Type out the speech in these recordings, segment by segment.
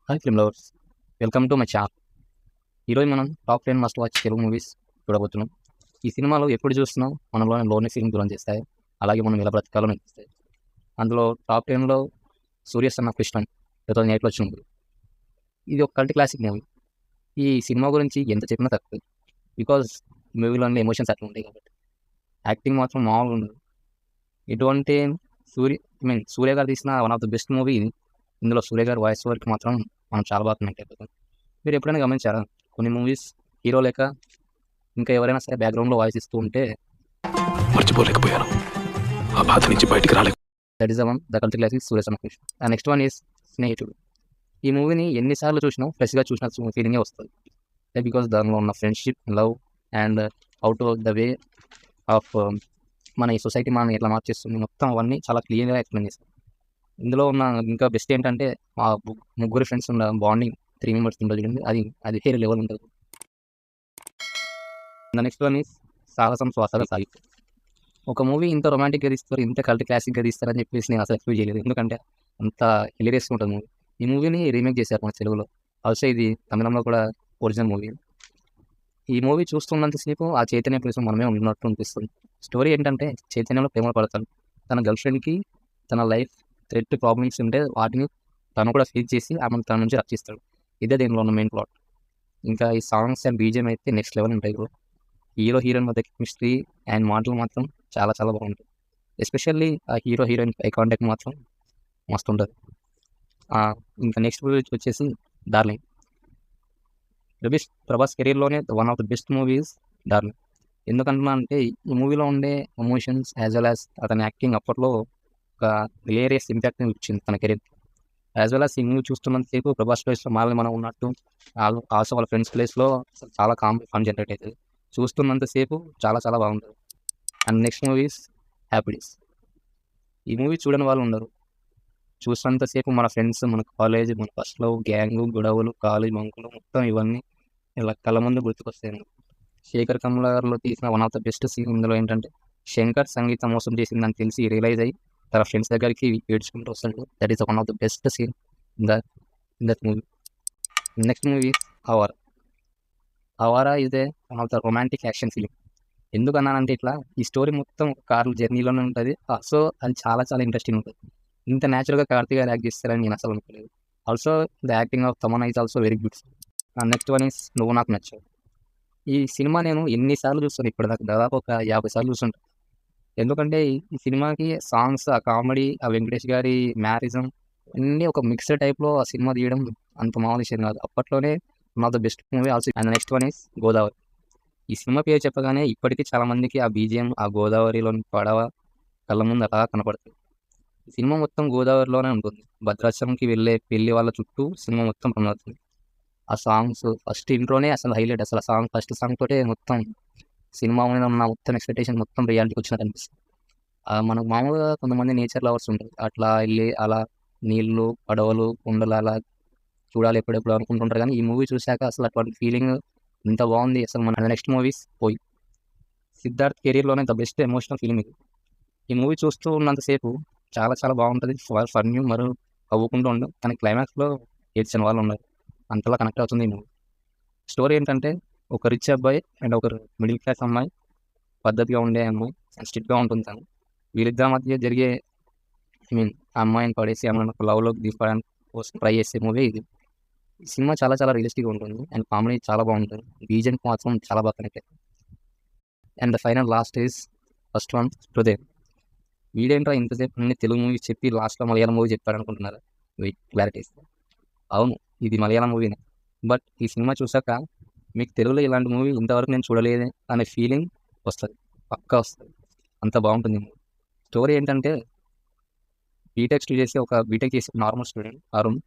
Hi film lovers, welcome to my channel. ఈరోజు మనం top 10 must watch Telugu movies చూడబోతున్నాం. ఈ సినిమాలు ఎప్పుడు చూస్తున్నాం మనలోని లోని ఫీలింగ్ దూరం చేస్తాయి, అలాగే మనం ఎలా బ్రతకాలో నేర్పిస్తాయి. అందులో టాప్ 10లో సూర్య సన్ ఆఫ్ కృష్ణ 2008లో వచ్చిన మూవీ. ఇది ఒక కల్ట్ క్లాసిక్ మూవీ. ఈ సినిమా గురించి ఎంత చెప్పినా తక్కువ, బికాజ్ మూవీలోని ఎమోషన్స్ అట్లా ఉంటాయి కాబట్టి. యాక్టింగ్ మాత్రం మామూలుగా ఉండదు. ఎటువంటి సూర్య గారు తీసిన one of the best movie ఇది. ఇందులో సూర్య గారి వాయిస్ వర్క్ మాత్రం మనం చాలా బాగా కనెక్ట్ అయిపోతాం. మీరు ఎప్పుడైనా గమనించారా, కొన్ని మూవీస్ హీరో లేక ఇంకా ఎవరైనా సరే బ్యాక్గ్రౌండ్లో వాయిస్ ఇస్తూ ఉంటే మర్చిపోలేకపోయాను, ఆ బాధ నుంచి బయటికి రాలేక. That is the cult classic Surya son of Krishna. And next one is స్నేహితుడు. ఈ మూవీని ఎన్నిసార్లు చూసినా ఫ్రెష్గా చూసిన ఫీలింగే వస్తుంది. బికాస్ దానిలో ఉన్న friendship, love and out of the way of మన ఈ సొసైటీ మనల్ని ఎట్లా మార్చేస్తుంది, మొత్తం అవన్నీ చాలా క్లియర్గా ఎక్స్ప్లెయిన్ చేస్తాం. ఇందులో ఉన్న ఇంకా బెస్ట్ ఏంటంటే ఆ ముగ్గురు ఫ్రెండ్స్ ఉన్న బాండింగ్, 3 మెంబర్స్ ఉంటుంది చూడండి, అది వేరే లెవెల్ ఉంటుంది. నెక్స్ట్ వన్ ఈస్ సాహసం శ్వాసల సాహిత్యం. ఒక మూవీ ఇంత రొమాంటిక్గా తీస్తారు, ఇంత కల్ట్ క్లాసిక్గా తీస్తారని చెప్పేసి నేను అసలు ఎక్స్పెక్ట్ చేయలేదు. ఎందుకంటే అంత హిలేరియస్గా ఉంటుంది మూవీ. ఈ మూవీని రీమేక్ చేశారు మన తెలుగులో. ఆల్సో ఇది తమిళంలో కూడా ఒరిజినల్ మూవీ. ఈ మూవీ చూస్తున్నంతసేపు ఆ చైతన్య ప్లేస్లో మనమే ఉన్నట్టు అనిపిస్తుంది. స్టోరీ ఏంటంటే చైతన్యంలో ప్రేమ పడతాడు. తన గర్ల్ ఫ్రెండ్కి తన లైఫ్ థ్రెట్ ప్రాబ్లమ్స్ ఉంటే వాటిని తను కూడా ఫేస్ చేసి ఆమెను తన నుంచి రక్షిస్తాడు. ఇదే దీనిలో ఉన్న మెయిన్ ప్లాట్. ఇంకా ఈ సాంగ్స్ అండ్ బీజిఎం అయితే నెక్స్ట్ లెవెల్ ఉంటాయి బ్రో. హీరో హీరోయిన్ మధ్య కెమిస్ట్రీ అండ్ మాటలు మాత్రం చాలా చాలా బాగుంటాయి. ఎస్పెషల్లీ ఆ హీరో హీరోయిన్ ఐ కాంటాక్ట్ మాత్రం మస్తు ఉంటుంది. ఇంకా నెక్స్ట్ మూవీ వచ్చేసి డార్లింగ్. ప్రభాస్ కెరీర్లోనే one of the best movies darling. ఎందుకంటున్నా అంటే ఈ మూవీలో ఉండే ఎమోషన్స్ యాజ్ వెల్ యాజ్ అతని యాక్టింగ్ అప్పట్లో ఒక హిలేరియస్ ఇంపాక్ట్ని ఇచ్చింది తన కెరీర్. యాజ్ వెల్ యాజ్ ఈ మూవీ చూస్తున్నంతసేపు ప్రభాస్ ప్లేస్లో మనం ఉన్నట్టు, ఆల్సో వాళ్ళ ఫ్రెండ్స్ ప్లేస్లో చాలా కామెడీ ఫన్ జనరేట్ అవుతుంది. చూస్తున్నంతసేపు చాలా చాలా బాగుంటుంది. And next movies happy days. ఈ మూవీ చూడని వాళ్ళు ఉండరు. చూసినంతసేపు మన ఫ్రెండ్స్, మన కాలేజ్, మన ఫస్ట్ లవ్, గ్యాంగు, గొడవలు, కాలేజ్ బంకులు, మొత్తం ఇవన్నీ ఇలా కళ్ళ ముందు గుర్తుకొస్తాయి. శేఖర్ కమల గారిలో తీసిన one of the best scene ఇందులో ఏంటంటే, శంకర్ సంగీతం మోసం చేసిందని తెలిసి రియలైజ్ అయ్యి తన ఫ్రెండ్స్ దగ్గరికి ఏడ్చుకుంటూ వస్తాడు. That is one of the best scene in that movie. Next movie Awara. Awara is a one of the romantic action film. ఎందుకు అన్నానంటే ఇట్లా, ఈ స్టోరీ మొత్తం కార్ జర్నీలోనే ఉంటుంది. సో అది చాలా చాలా ఇంట్రెస్టింగ్ ఉంటుంది. ఇంత న్యాచురల్గా కార్తీక్ గారు యాక్ట్ చేస్తారని నేను అసలు అనుకోలేదు. Also the acting of Tamannaah is also very beautiful. Next one is నువ్వు నాకు నచ్చావు. ఈ సినిమా నేను ఎన్నిసార్లు చూస్తాను ఇప్పటిదాకా, దాదాపు ఒక 50 సార్లు చూస్తుంటాను. ఎందుకంటే ఈ సినిమాకి సాంగ్స్, ఆ కామెడీ, ఆ వెంకటేష్ గారి మ్యారిజం అన్నీ ఒక మిక్స్డ్ టైప్లో ఆ సినిమా తీయడం అంత మామూలు విషయం కాదు. అప్పట్లోనే one of the best movie also. And next one is Godavari. ఈ సినిమా పేరు చెప్పగానే ఇప్పటికీ చాలామందికి ఆ బీజిఎం, ఆ గోదావరిలోని పడవ కళ్ళ ముందు అలా కనపడుతుంది. ఈ సినిమా మొత్తం గోదావరిలోనే ఉంటుంది. భద్రాచలంకి వెళ్ళే పెళ్లి వాళ్ళ చుట్టూ సినిమా మొత్తం రన్. ఆ సాంగ్స్ ఫస్ట్ ఇంట్రోనే అసలు హైలైట్. అసలు ఆ సాంగ్ ఫస్ట్ సాంగ్ తోటే మొత్తం సినిమా మీద ఉన్న మొత్తం ఎక్స్పెక్టేషన్ మొత్తం రియాలిటీకి వచ్చినట్టు అనిపిస్తుంది. మనకు మామూలుగా కొంతమంది నేచర్ లవర్స్ ఉంటారు, అట్లా వెళ్ళి అలా నీళ్ళు, పడవలు, కొండలు అలా చూడాలి ఎప్పుడెప్పుడు అనుకుంటుంటారు. కానీ ఈ మూవీ చూశాక అసలు అటువంటి ఫీలింగ్ ఇంత బాగుంది. అసలు మన నెక్స్ట్ మూవీస్ పోయి సిద్ధార్థ్ కెరీర్లోనే ద బెస్ట్ ఎమోషనల్ ఫిలిం ఇది. ఈ మూవీ చూస్తూ ఉన్నంతసేపు చాలా చాలా బాగుంటుంది. ఫన్ మరియు అవ్వుకుంటూ ఉండడం, కానీ క్లైమాక్స్లో ఏడ్చిన వాళ్ళు ఉన్నారు. అంతలా కనెక్ట్ అవుతుంది ఈ మూవీ. స్టోరీ ఏంటంటే, ఒక రిచ్ అబ్బాయి అండ్ ఒక మిడిల్ క్లాస్ అమ్మాయి, పద్ధతిగా ఉండే అమ్మాయి అండ్ స్ట్రిక్ట్గా ఉంటుంది తను. వీళ్ళిద్దరి మధ్య జరిగే ఆ అమ్మాయిని పడేసి ఆమెను ఒక లవ్లోకి తీసుకోవడానికి కోసం ట్రై చేసే మూవీ ఇది. ఈ సినిమా చాలా చాలా రియలిస్టిక్గా ఉంటుంది అండ్ కామెడీ చాలా బాగుంటుంది. బీజన్కి మాత్రం చాలా బాగా కనెక్ట్ అవుతుంది. And the final last is first one హృదయం. వీడేంట్రా ఇంతసేపు అన్ని తెలుగు మూవీ చెప్పి లాస్ట్లో మలయాళం మూవీ చెప్పాడు అనుకుంటున్నారా? వెయిట్, క్లారిటీ ఇస్తాను. అవును, ఇది మలయాళం మూవీనే. బట్ ఈ సినిమా చూసాక మీకు తెలుగులో ఇలాంటి మూవీ ఇంతవరకు నేను చూడలేదే అనే ఫీలింగ్ వస్తుంది, పక్కా వస్తుంది. అంత బాగుంటుంది మూవీ. స్టోరీ ఏంటంటే, బీటెక్ చేసే నార్మల్ స్టూడెంట్ అరుణ్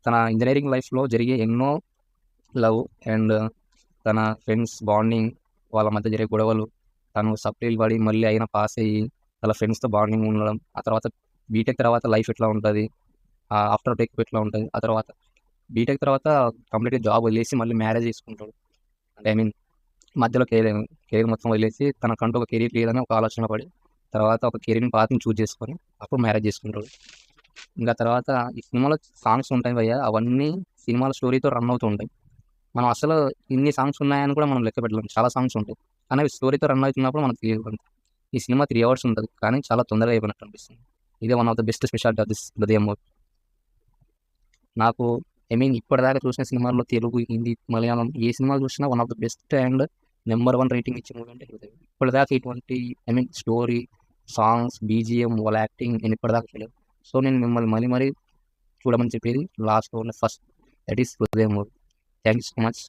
తన ఇంజనీరింగ్ లైఫ్లో జరిగే ఎన్నో లవ్ అండ్ తన ఫ్రెండ్స్ బాండింగ్, వాళ్ళ మధ్య జరిగే గొడవలు, తను సప్లీలు పడి మళ్ళీ అయినా పాస్ అయ్యి వాళ్ళ ఫ్రెండ్స్తో బాండింగ్ ఉండడం, ఆ తర్వాత బీటెక్ తర్వాత లైఫ్ ఎట్లా ఉంటుంది, ఆఫ్టర్ టెక్ ఎట్లా ఉంటుంది, ఆ తర్వాత బీటెక్ తర్వాత కంప్లీట్గా జాబ్ వదిలేసి మళ్ళీ మ్యారేజ్ చేసుకుంటాడు. అంటే మధ్యలో కెరీర్ మొత్తం వదిలేసి తనకంటూ ఒక కెరీర్ లేదని ఒక ఆలోచన పడి తర్వాత ఒక కెరీర్ని పాత్రని చూజ్ చేసుకొని అప్పుడు మ్యారేజ్ చేసుకుంటాడు. ఇంకా తర్వాత ఈ సినిమాలో సాంగ్స్ ఉంటాయి భయ్య, అవన్నీ సినిమాల స్టోరీతో రన్ అవుతూ ఉంటాయి. మనం అసలు ఇన్ని సాంగ్స్ ఉన్నాయని కూడా మనం లెక్క పెట్టలేం. చాలా సాంగ్స్ ఉంటాయి. కానీ అవి స్టోరీతో రన్ అవుతున్నప్పుడు మనకు తెలియదు అంతే. ఈ సినిమా 3 అవర్స్ ఉంటది. కానీ చాలా తొందరగా అయిపోయినట్టు అనిపిస్తుంది. ఇదే one of the best speciality of this హృదయం మూవీ. నాకు ఇప్పటిదాకా చూసిన సినిమాల్లో తెలుగు, హిందీ, మలయాళం ఏ సినిమా చూసినా one of the best and number 1 rating ఇచ్చే మూవీ అంటే హృదయం. ఇప్పటిదాకా ఇటువంటి స్టోరీ, సాంగ్స్, బీజీఎం, వాళ్ళ యాక్టింగ్ నేను ఇప్పటిదాకా చూడలేదు. సో నేను మిమ్మల్ని మరీ చూడమని చెప్పేది లాస్ట్‌లో ఉన్న ఫస్ట్, దట్ ఈస్ హృదయం movie. Thank you so much.